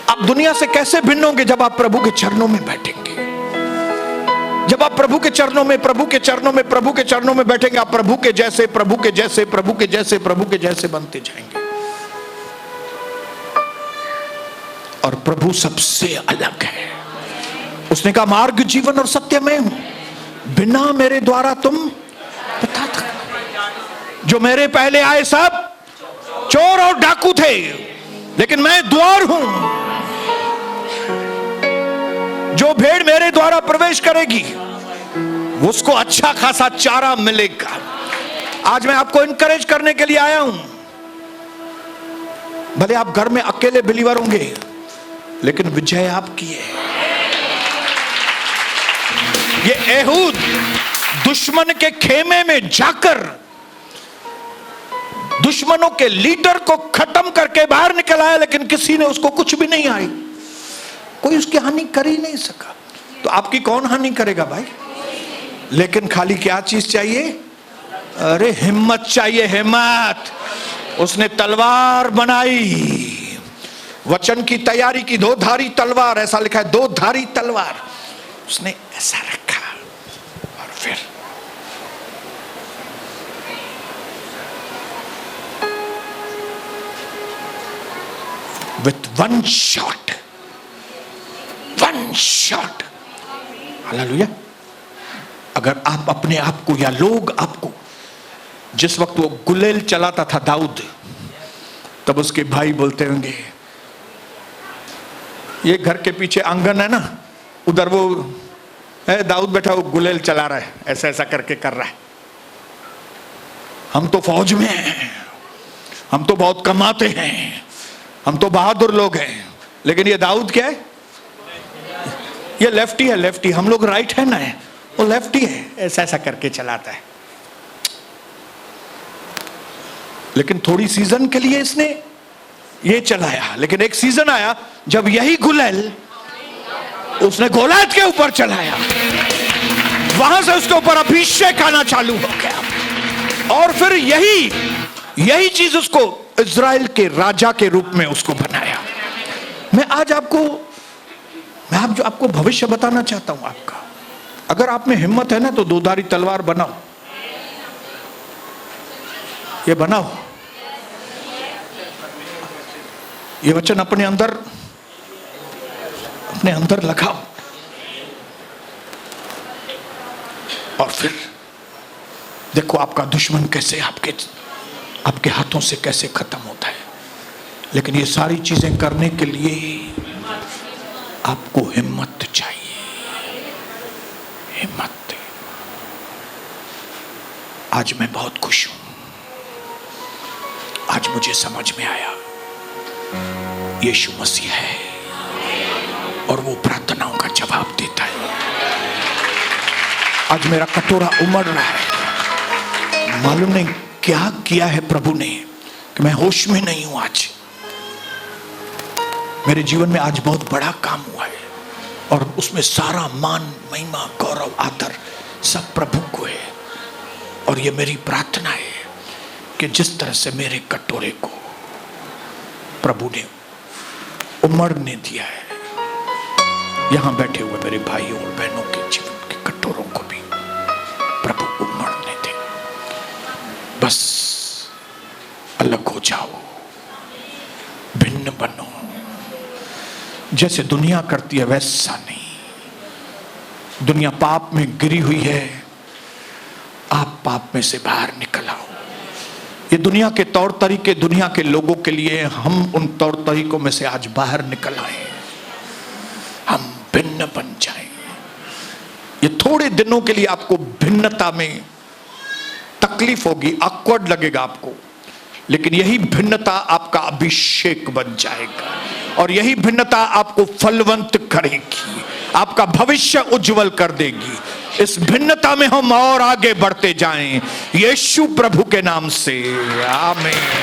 आप दुनिया से कैसे भिन्न होंगे? जब आप प्रभु के चरणों में बैठेंगे। जब आप प्रभु के चरणों में, प्रभु के चरणों में, प्रभु के चरणों में बैठेंगे, आप प्रभु के जैसे, प्रभु के जैसे, प्रभु के जैसे, प्रभु के जैसे बनते जाएंगे। और प्रभु सबसे अलग है। उसने कहा, मार्ग, जीवन और सत्य मैं हूं, बिना मेरे द्वारा तुम बता दो। जो मेरे पहले आए सब चोर और डाकू थे, लेकिन मैं द्वार हूं। जो भेड़ मेरे द्वारा प्रवेश करेगी उसको अच्छा खासा चारा मिलेगा। आज मैं आपको इनकरेज करने के लिए आया हूं। भले आप घर में अकेले बिलीवर होंगे, लेकिन विजय आपकी है। ये एहूद दुश्मन के खेमे में जाकर दुश्मनों के लीडर को खत्म करके बाहर निकल आया, लेकिन किसी ने उसको कुछ भी नहीं आई, कोई उसकी हानि कर ही नहीं सका। तो आपकी कौन हानि करेगा भाई? लेकिन खाली क्या चीज चाहिए? अरे हिम्मत चाहिए, हिम्मत। उसने तलवार बनाई, वचन की तैयारी की, 2 धारी तलवार, ऐसा लिखा है 2 धारी तलवार। उसने ऐसा रखा और फिर with one shot, हालेलुया। अगर आप अपने आप को या लोग आपको, जिस वक्त वो गुलेल चलाता था दाऊद, तब उसके भाई बोलते होंगे, ये घर के पीछे आंगन है ना, उधर वो है दाऊद बैठा, वो गुलेल चला रहा है, ऐसा ऐसा करके कर रहा है। हम तो फौज में हैं, हम तो बहुत कमाते हैं, हम तो बहादुर लोग हैं। लेकिन ये दाऊद क्या है? ये लेफ्टी है, लेफ्टी। हम लोग राइट है ना, वो लेफ्टी है, ऐसा ऐसा करके चलाता है। लेकिन थोड़ी सीजन के लिए इसने ये चलाया, लेकिन एक सीजन आया जब यही गुलेल उसने गोलायत के ऊपर चलाया, वहां से उसके ऊपर अभिषेक आना चालू हो गया। और फिर यही चीज उसको इज़राइल के राजा के रूप में उसको बनाया। मैं आज आपको भविष्य बताना चाहता हूं आपका। अगर आप में हिम्मत है ना, तो 2 धारी तलवार बनाओ, ये बनाओ। ये वचन अपने अंदर लगाओ, और फिर देखो आपका दुश्मन कैसे आपके हाथों से कैसे खत्म होता है। लेकिन ये सारी चीजें करने के लिए आपको हिम्मत चाहिए, हिम्मत। आज मैं बहुत खुश हूं। आज मुझे समझ में आया यीशु मसीह है और वो प्रार्थनाओं का जवाब देता है। आज मेरा कटोरा उमड़ रहा है। मालूम नहीं क्या किया है प्रभु ने कि मैं होश में नहीं हूं। आज मेरे जीवन में आज बहुत बड़ा काम हुआ है और उसमें सारा मान, महिमा, गौरव, आदर सब प्रभु को है। और ये मेरी प्रार्थना है कि जिस तरह से मेरे कटोरे को प्रभु ने उमड़ने दिया है, यहां बैठे हुए मेरे भाइयों और बहनों के जीवन के कटोरों को भी प्रभु उमड़ने दे। बस अलग हो जाओ, भिन्न बनो। जैसे दुनिया करती है वैसा नहीं। दुनिया पाप में गिरी हुई है, आप पाप में से बाहर निकल आओ। ये दुनिया के तौर तरीके, दुनिया के लोगों के लिए, हम उन तौर तरीकों में से आज बाहर निकल आए, हम भिन्न बन जाएं। ये थोड़े दिनों के लिए आपको भिन्नता में तकलीफ होगी, ऑकवर्ड लगेगा आपको, लेकिन यही भिन्नता आपका अभिषेक बन जाएगा और यही भिन्नता आपको फलवंत करेगी, आपका भविष्य उज्जवल कर देगी। इस भिन्नता में हम और आगे बढ़ते जाएं, यीशु प्रभु के नाम से, आमीन।